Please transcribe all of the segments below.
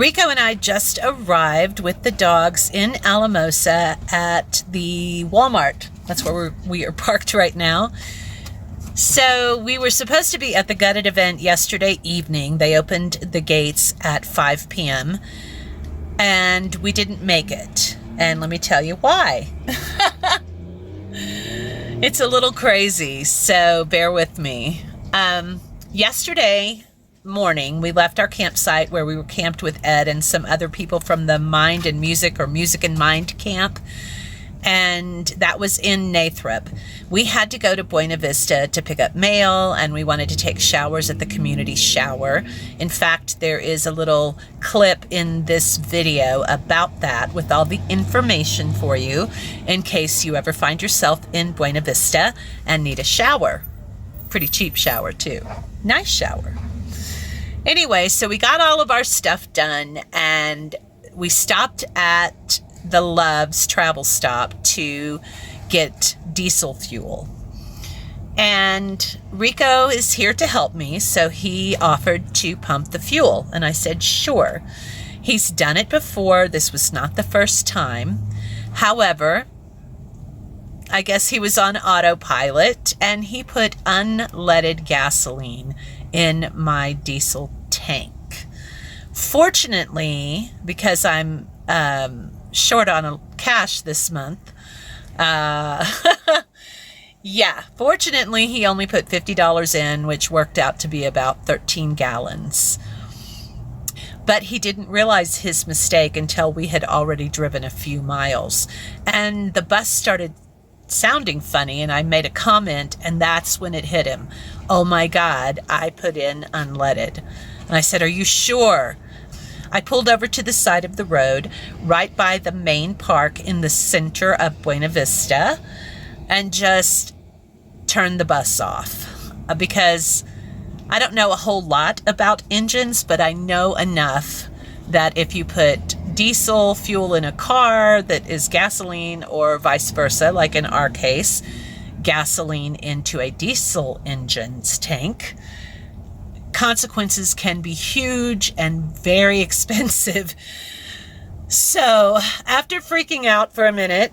Rico and I just arrived with the dogs in Alamosa at the Walmart. That's where we are parked right now. So we were supposed to be at the Gutted event yesterday evening. They opened the gates at 5 p.m. and we didn't make it. And let me tell you why. It's a little crazy, so bear with me. Yesterday morning, we left our campsite where we were camped with Ed and some other people from the Mind and Music or Music and Mind camp, and that was in Nathrop. We had to go to Buena Vista to pick up mail, and we wanted to take showers at the community shower. In fact, there is a little clip in this video about that with all the information for you in case you ever find yourself in Buena Vista and need a shower. Pretty cheap shower too. Nice shower. Anyway, so we got all of our stuff done, and we stopped at the Love's travel stop to get diesel fuel. And Rico is here to help me, so he offered to pump the fuel. And I said, sure. He's done it before. This was not the first time. However, I guess he was on autopilot, and he put unleaded gasoline in my diesel tank. Fortunately, because I'm short on cash this month, fortunately he only put $50 in, which worked out to be about 13 gallons. But he didn't realize his mistake until we had already driven a few miles, and the bus started sounding funny, and I made a comment, and that's when it hit him. Oh my God, I put in unleaded. And I said, are you sure? I pulled over to the side of the road right by the main park in the center of Buena Vista and just turned the bus off, because I don't know a whole lot about engines, but I know enough that if you put diesel fuel in a car that is gasoline, or vice versa, like in our case, gasoline into a diesel engine's tank, consequences can be huge and very expensive. So after freaking out for a minute,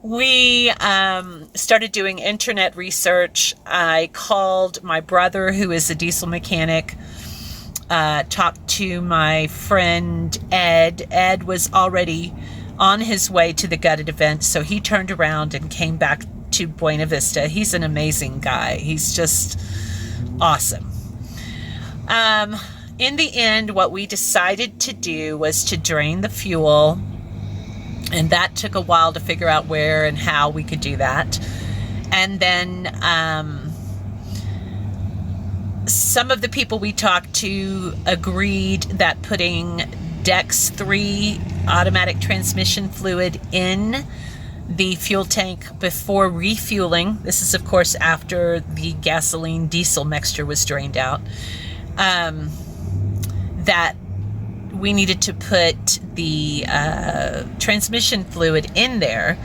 we started doing internet research. I called my brother, who is a diesel mechanic, talked to my friend Ed. Ed was already on his way to the Gutted event, so he turned around and came back to Buena Vista. He's an amazing guy. He's just awesome. In the end, what we decided to do was to drain the fuel, and that took a while to figure out where and how we could do that. And then some of the people we talked to agreed that putting Dex 3 automatic transmission fluid in the fuel tank before refueling, this is of course after the gasoline diesel mixture was drained out, that we needed to put the transmission fluid in there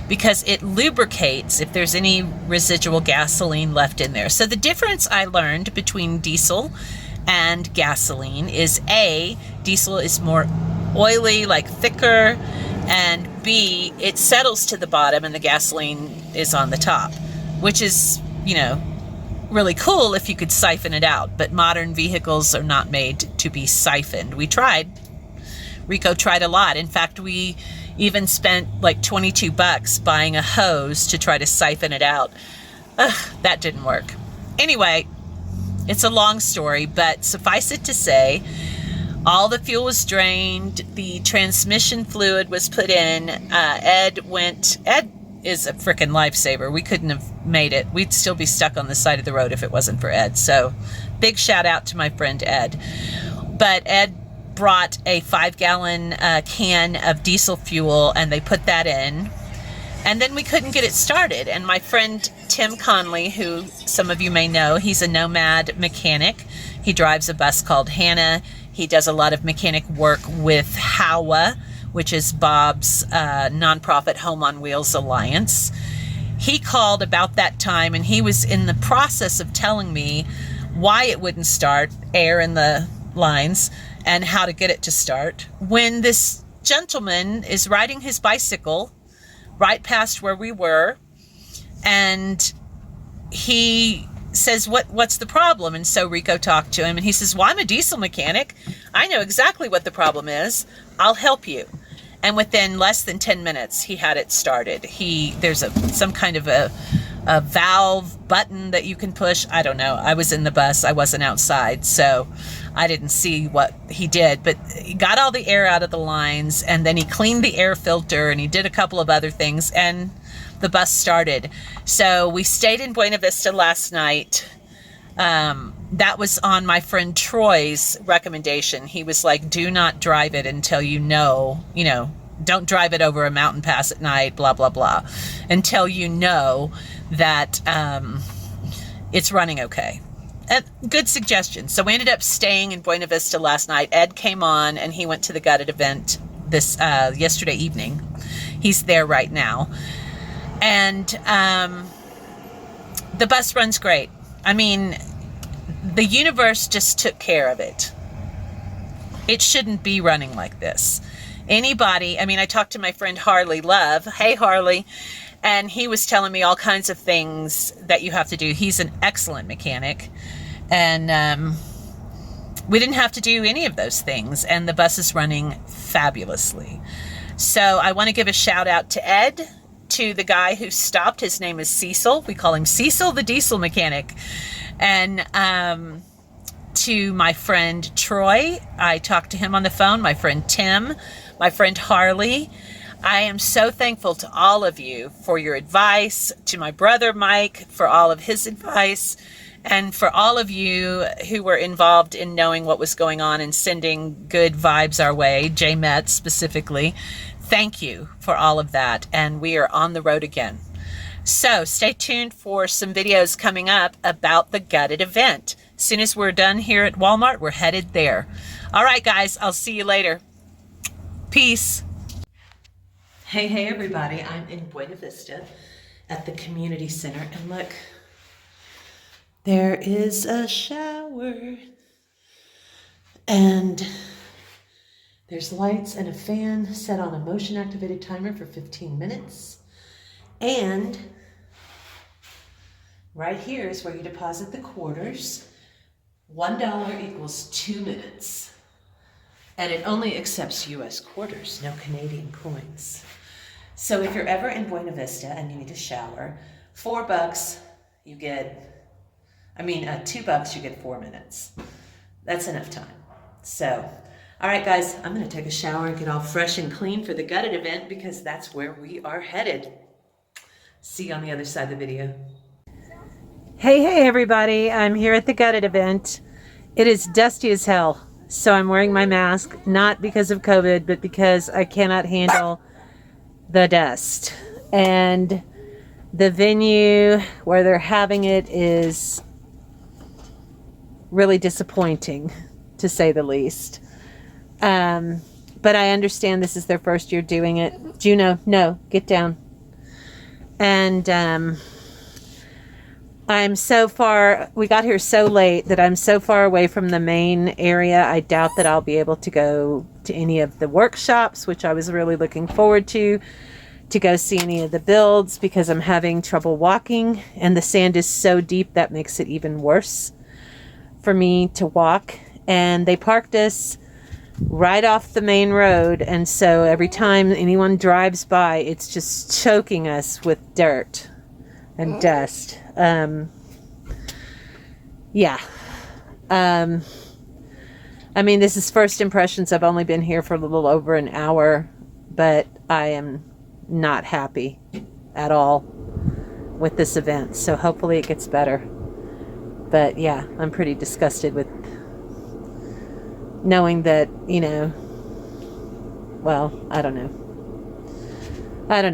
because it lubricates if there's any residual gasoline left in there. So the difference I learned between diesel and gasoline is A, diesel is more oily, like thicker, and B, it settles to the bottom and the gasoline is on the top, which is, really cool if you could siphon it out. But modern vehicles are not made to be siphoned. We tried. Rico tried a lot. In fact, we even spent like $22 buying a hose to try to siphon it out. That didn't work. Anyway, it's a long story, but suffice it to say, all the fuel was drained, the transmission fluid was put in, Ed is a frickin' lifesaver. We couldn't have made it. We'd still be stuck on the side of the road if it wasn't for Ed. So big shout out to my friend Ed. But Ed brought a 5-gallon can of diesel fuel, and they put that in. And then we couldn't get it started. And my friend Tim Conley, who some of you may know, he's a nomad mechanic. He drives a bus called Hannah. He does a lot of mechanic work with HOWA, which is Bob's nonprofit Home on Wheels Alliance. He called about that time, and he was in the process of telling me why it wouldn't start, air in the lines, and how to get it to start, when this gentleman is riding his bicycle right past where we were, and he says, what's the problem? And so Rico talked to him, and he says, well, I'm a diesel mechanic. I know exactly what the problem is. I'll help you. And within less than 10 minutes, he had it started. There's some kind of a valve button that you can push. I don't know. I was in the bus. I wasn't outside, so I didn't see what he did. But he got all the air out of the lines, and then he cleaned the air filter, and he did a couple of other things, and the bus started. So we stayed in Buena Vista last night. That was on my friend Troy's recommendation. He was like, do not drive it until you know, don't drive it over a mountain pass at night, blah, blah, blah, until you know that it's running okay. Good suggestion. So we ended up staying in Buena Vista last night. Ed came on, and he went to the Gutted event yesterday evening. He's there right now. And the bus runs great. I mean, the universe just took care of it. It shouldn't be running like this. I talked to my friend Harley Love. Hey, Harley. And he was telling me all kinds of things that you have to do. He's an excellent mechanic. And we didn't have to do any of those things. And the bus is running fabulously. So I want to give a shout out to Ed, to the guy who stopped. His name is Cecil. We call him Cecil the diesel mechanic. And to my friend Troy, I talked to him on the phone, my friend Tim, my friend Harley. I am so thankful to all of you for your advice, to my brother Mike for all of his advice, and for all of you who were involved in knowing what was going on and sending good vibes our way, Jay Metz specifically. Thank you for all of that, and we are on the road again. So stay tuned for some videos coming up about the Gutted event. As soon as we're done here at Walmart, we're headed there. All right, guys, I'll see you later. Peace. Hey, everybody. I'm in Buena Vista at the community center, and look, there is a shower, and there's lights and a fan set on a motion-activated timer for 15 minutes. And right here is where you deposit the quarters. $1 equals 2 minutes. And it only accepts US quarters, no Canadian coins. So if you're ever in Buena Vista and you need a shower, $4 you get, $2 you get 4 minutes. That's enough time. So, all right, guys, I'm going to take a shower and get all fresh and clean for the Gutted event because that's where we are headed. See you on the other side of the video. Hey, everybody. I'm here at the Gutted event. It is dusty as hell, so I'm wearing my mask, not because of COVID, but because I cannot handle the dust. And the venue where they're having it is really disappointing, to say the least. But I understand this is their first year doing it. Juno, no, get down. And we got here so late that I'm so far away from the main area. I doubt that I'll be able to go to any of the workshops, which I was really looking forward to go see any of the builds because I'm having trouble walking, and the sand is so deep that makes it even worse for me to walk. And they parked us right off the main road, and so every time anyone drives by, it's just choking us with dirt and dust. This is first impressions. I've only been here for a little over an hour, but I am not happy at all with this event, so hopefully it gets better. But yeah, I'm pretty disgusted with knowing that, I don't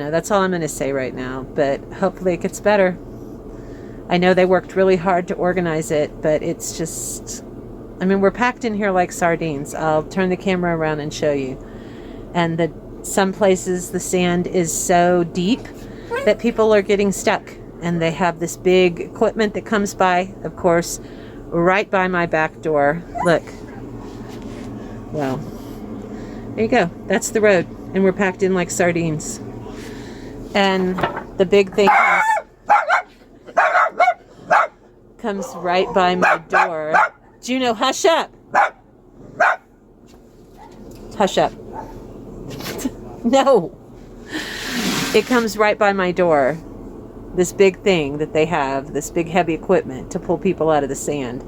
know. That's all I'm going to say right now, but hopefully it gets better. I know they worked really hard to organize it, but it's just, we're packed in here like sardines. I'll turn the camera around and show you. And some places the sand is so deep that people are getting stuck, and they have this big equipment that comes by, of course, right by my back door. Look. Well, there you go. That's the road. And we're packed in like sardines. And the big thing comes right by my door. Juno, hush up. Hush up. No. It comes right by my door. This big thing that they have, this big heavy equipment to pull people out of the sand,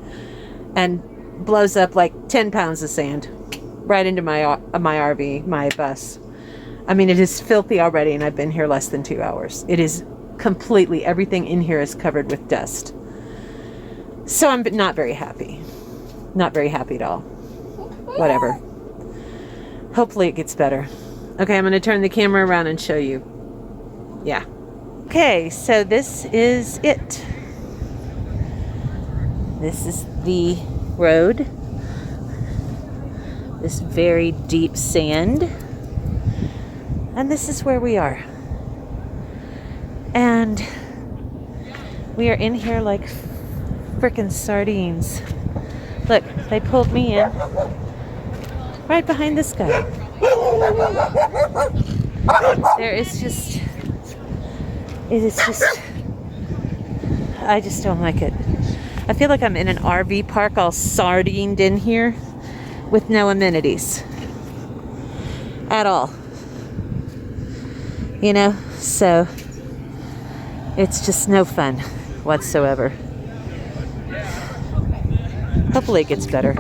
and blows up like 10 pounds of sand right into my RV, my bus. I mean, it is filthy already, and I've been here less than 2 hours. It is completely, everything in here is covered with dust. So I'm not very happy. Not very happy at all. Whatever. Hopefully it gets better. Okay, I'm going to turn the camera around and show you. Yeah. Okay, so this is it. This is the road. This very deep sand. And this is where we are. And we are in here like frickin' sardines. Look, they pulled me in right behind this guy. There is just, I just don't like it. I feel like I'm in an RV park all sardined in here with no amenities at all. You know, so it's just no fun whatsoever. Hopefully it gets better.